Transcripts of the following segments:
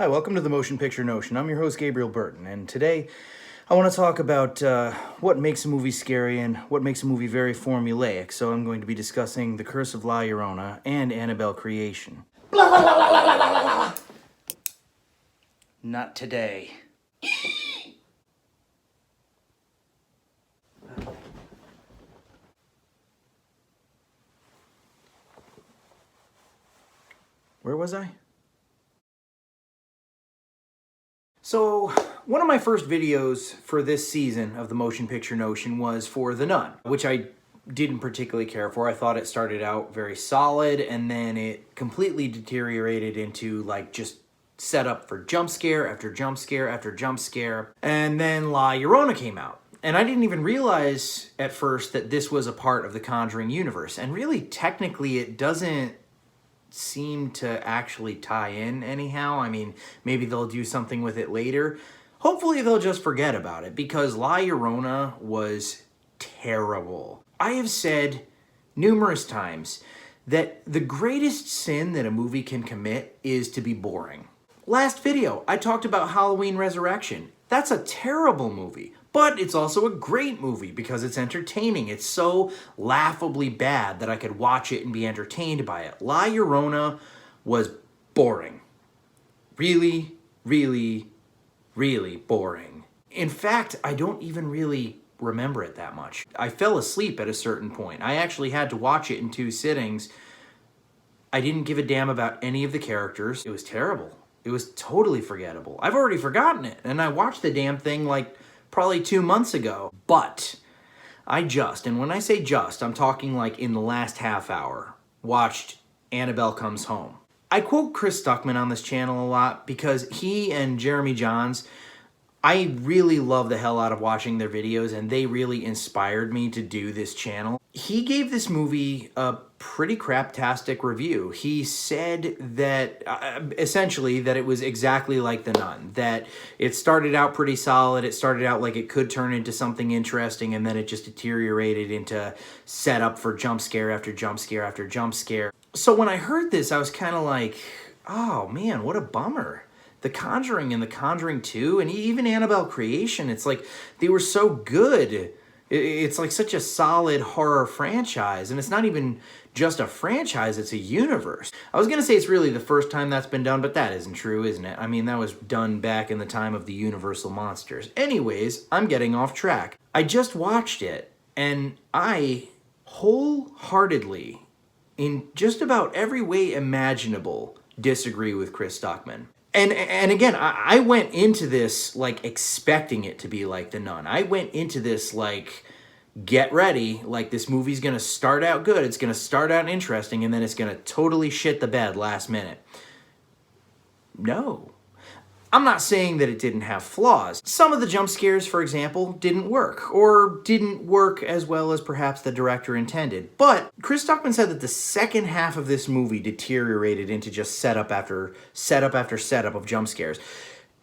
Hi, welcome to the Motion Picture Notion. I'm your host, Gabriel Burton, and today I want to talk about what makes a movie scary and what makes a movie very formulaic. So I'm going to be discussing The Curse of La Llorona and Annabelle Creation. Not today. Where was I? So, one of my first videos for this season of the Motion Picture Notion was for The Nun, which I didn't particularly care for. I thought it started out very solid, and then it completely deteriorated into like just set up for jump scare after jump scare after jump scare. And then La Llorona came out. And I didn't even realize at first that this was a part of the Conjuring universe. And really, technically, it doesn't seem to actually tie in anyhow. I mean, maybe they'll do something with it later. Hopefully they'll just forget about it, because La Llorona was terrible. I have said numerous times that the greatest sin that a movie can commit is to be boring. Last video, I talked about Halloween Resurrection. That's a terrible movie, but it's also a great movie because it's entertaining. It's so laughably bad that I could watch it and be entertained by it. La Llorona was boring. Really, really, really boring. In fact, I don't even really remember it that much. I fell asleep at a certain point. I actually had to watch it in 2 sittings. I didn't give a damn about any of the characters. It was terrible. It was totally forgettable. I've already forgotten it, and I watched the damn thing like probably 2 months ago. But and when I say just, I'm talking like in the last half hour, watched Annabelle Comes Home. I quote Chris Stuckman on this channel a lot because he and Jeremy Johns, I really love the hell out of watching their videos, and they really inspired me to do this channel. He gave this movie a pretty craptastic review. He said that, essentially, that it was exactly like The Nun. That it started out pretty solid, it started out like it could turn into something interesting, and then it just deteriorated into setup for jump scare after jump scare after jump scare. So when I heard this, I was kind of like, oh man, what a bummer. The Conjuring and The Conjuring 2 and even Annabelle Creation, it's like they were so good. It's like such a solid horror franchise, and it's not even just a franchise, it's a universe. I was gonna say it's really the first time that's been done, but that isn't true, isn't it? I mean, that was done back in the time of the Universal Monsters. Anyways, I'm getting off track. I just watched it, and I wholeheartedly, in just about every way imaginable, disagree with Chris Stuckman. And again, I went into this like expecting it to be like The Nun. I went into this like, get ready, like this movie's gonna start out good, it's gonna start out interesting, and then it's gonna totally shit the bed last minute. No. I'm not saying that it didn't have flaws. Some of the jump scares, for example, didn't work, or didn't work as well as perhaps the director intended. But Chris Stuckman said that the second half of this movie deteriorated into just setup after setup after setup of jump scares.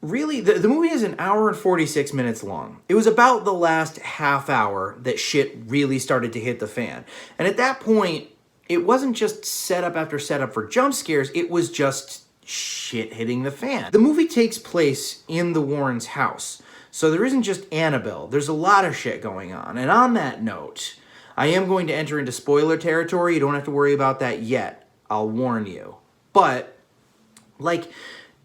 Really, the movie is an hour and 46 minutes long. It was about the last half hour that shit really started to hit the fan. And at that point, it wasn't just setup after setup for jump scares, it was just shit hitting the fan. The movie takes place in the Warrens' house, so there isn't just Annabelle. There's a lot of shit going on. And on that note, I am going to enter into spoiler territory. You don't have to worry about that yet. I'll warn you. But, like,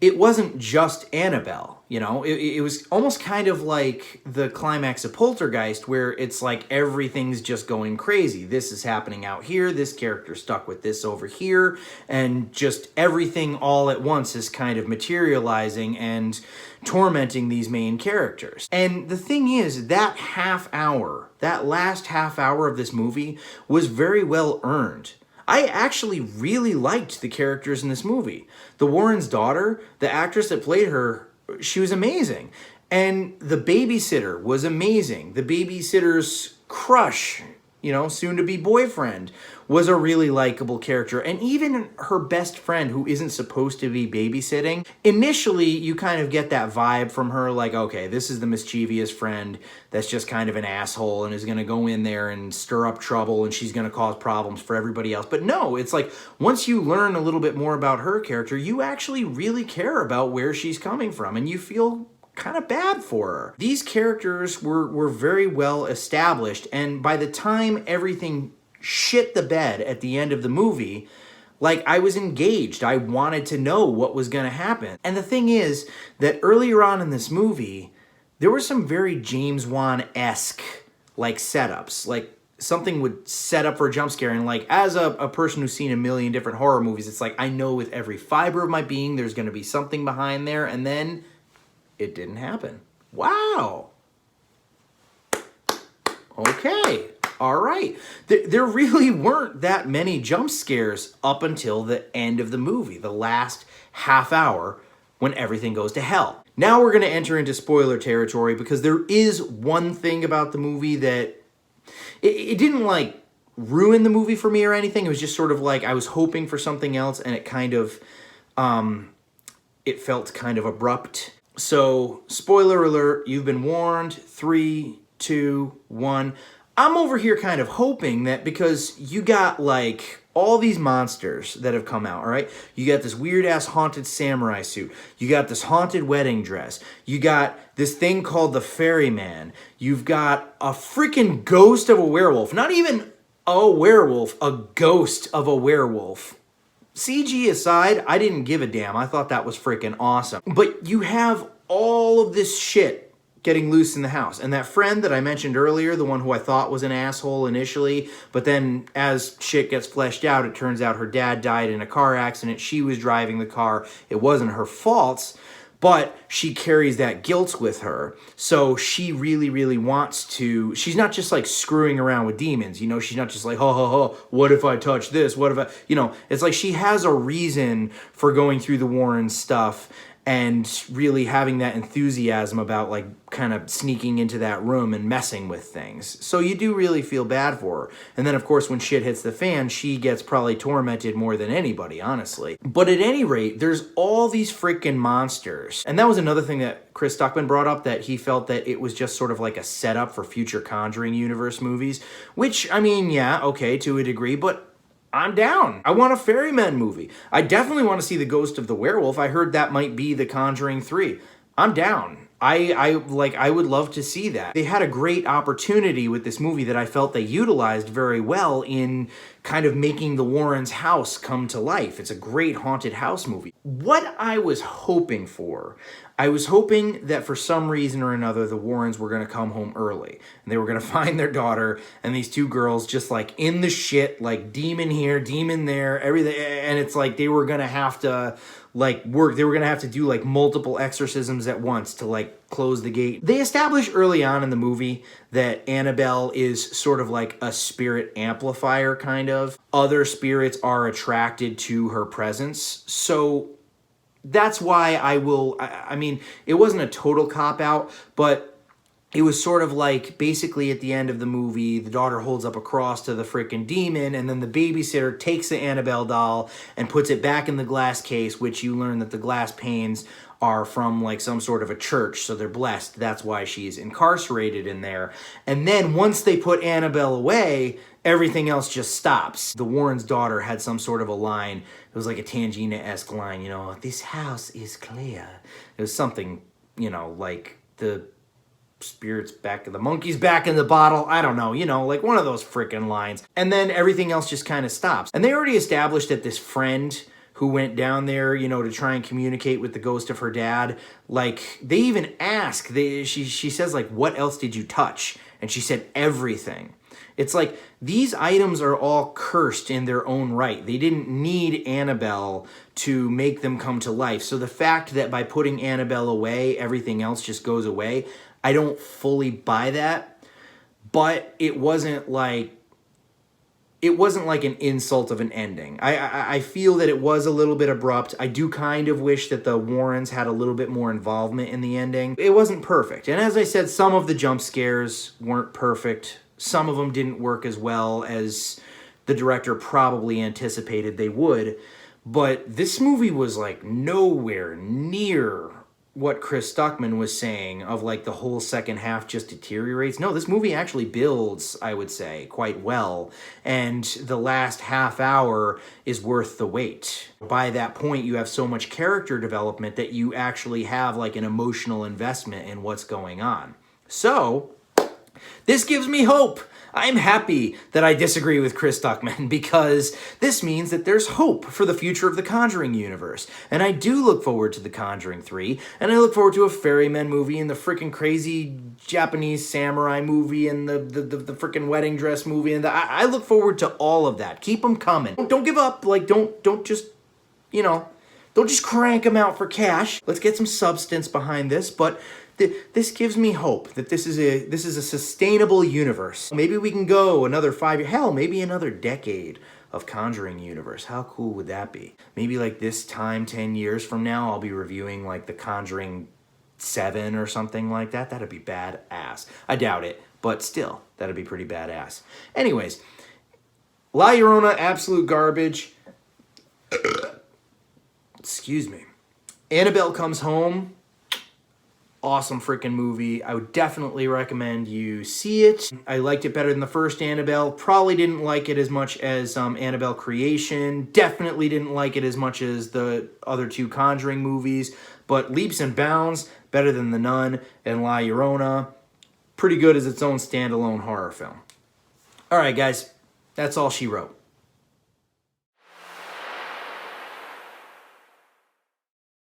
it wasn't just Annabelle, you know? It was almost kind of like the climax of Poltergeist, where it's like everything's just going crazy. This is happening out here, this character's stuck with this over here, and just everything all at once is kind of materializing and tormenting these main characters. And the thing is, that half hour, that last half hour of this movie was very well earned. I actually really liked the characters in this movie. The Warrens' daughter, the actress that played her, she was amazing. And the babysitter was amazing. The babysitter's crush, soon to be boyfriend, was a really likable character. And even her best friend, who isn't supposed to be babysitting, initially you kind of get that vibe from her, like, okay, this is the mischievous friend that's just kind of an asshole and is going to go in there and stir up trouble, and she's going to cause problems for everybody else. But no, it's like, once you learn a little bit more about her character, you actually really care about where she's coming from, and you feel kind of bad for her. These characters were very well established, and by the time everything shit the bed at the end of the movie, like, I was engaged. I wanted to know what was going to happen. And the thing is that earlier on in this movie, there were some very James Wan-esque, like, setups. Like, something would set up for a jump scare, and like, as a person who's seen a million different horror movies, it's like, I know with every fiber of my being there's going to be something behind there, and then it didn't happen. Wow. Okay. All right. There really weren't that many jump scares up until the end of the movie, the last half hour, when everything goes to hell. Now we're going to enter into spoiler territory, because there is one thing about the movie that it didn't like ruin the movie for me or anything. It was just sort of like, I was hoping for something else, and it kind of, it felt kind of abrupt. So, spoiler alert, you've been warned. 3, 2, 1. I'm over here kind of hoping that, because you got like all these monsters that have come out, all right? You got this weird-ass haunted samurai suit. You got this haunted wedding dress. You got this thing called the ferryman. You've got a freaking ghost of a werewolf. Not even a werewolf, a ghost of a werewolf. CG aside, I didn't give a damn. I thought that was freaking awesome. But you have all of this shit getting loose in the house. And that friend that I mentioned earlier, the one who I thought was an asshole initially, but then as shit gets fleshed out, it turns out her dad died in a car accident. She was driving the car. It wasn't her fault, but she carries that guilt with her. So she really, really wants to, she's not just like screwing around with demons, she's not just like, what if I touch this? What if I, it's like she has a reason for going through the Warren stuff and really having that enthusiasm about like kind of sneaking into that room and messing with things. So you do really feel bad for her. And then of course when shit hits the fan, she gets probably tormented more than anybody, honestly. But at any rate, there's all these freaking monsters. And that was another thing that Chris Stuckman brought up, that he felt that it was just sort of like a setup for future Conjuring universe movies, which, I mean, yeah, okay, to a degree, but I'm down. I want a Ferryman movie. I definitely want to see the Ghost of the Werewolf. I heard that might be the Conjuring 3. I'm down. I would love to see that. They had a great opportunity with this movie that I felt they utilized very well in kind of making the Warrens' house come to life. It's a great haunted house movie. What I was hoping for, I was hoping that for some reason or another, the Warrens were going to come home early. And they were going to find their daughter and these two girls just like in the shit, like demon here, demon there, everything. And it's like they were going to have to like work. They were going to have to do like multiple exorcisms at once to like close the gate. They established early on in the movie that Annabelle is sort of like a spirit amplifier, kind of. Other spirits are attracted to her presence. So that's why I mean, it wasn't a total cop-out, but it was sort of like, basically at the end of the movie, the daughter holds up a cross to the freaking demon, and then the babysitter takes the Annabelle doll and puts it back in the glass case, which you learn that the glass panes are from like some sort of a church, so they're blessed. That's why she's incarcerated in there. And then once they put Annabelle away, everything else just stops. The Warren's daughter had some sort of a line. It was like a Tangina-esque line, this house is clear. It was something, like the spirit's back, the monkey's back in the bottle. I don't know, like one of those freaking lines. And then everything else just kind of stops. And they already established that this friend who went down there, to try and communicate with the ghost of her dad, like, they even ask, she says, like, what else did you touch? And she said, everything. It's like, these items are all cursed in their own right. They didn't need Annabelle to make them come to life. So the fact that by putting Annabelle away, everything else just goes away, I don't fully buy that. But it wasn't like an insult of an ending. I feel that it was a little bit abrupt. I do kind of wish that the Warrens had a little bit more involvement in the ending. It wasn't perfect. And as I said, some of the jump scares weren't perfect. Some of them didn't work as well as the director probably anticipated they would. But this movie was like nowhere near what Chris Stuckman was saying of like the whole second half just deteriorates. No, this movie actually builds, I would say, quite well. And the last half hour is worth the wait. By that point, you have so much character development that you actually have like an emotional investment in what's going on. So, this gives me hope. I'm happy that I disagree with Chris Stuckman because this means that there's hope for the future of the Conjuring universe. And I do look forward to The Conjuring 3, and I look forward to a Ferryman movie and the freaking crazy Japanese samurai movie and the freaking wedding dress movie. And I look forward to all of that. Keep them coming. Don't give up. Like, don't just, you know, don't just crank them out for cash. Let's get some substance behind this, but this gives me hope that this is a sustainable universe. Maybe we can go another 5 years, hell, maybe another decade of Conjuring universe. How cool would that be? Maybe like this time, 10 years from now, I'll be reviewing like The Conjuring 7 or something like that. That'd be badass. I doubt it, but still, that'd be pretty badass. Anyways, La Llorona, absolute garbage. Excuse me. Annabelle Comes Home. Awesome freaking movie. I would definitely recommend you see it. I liked it better than the first Annabelle. Probably didn't like it as much as Annabelle Creation. Definitely didn't like it as much as the other two Conjuring movies. But leaps and bounds, better than The Nun and La Llorona. Pretty good as its own standalone horror film. All right, guys. That's all she wrote.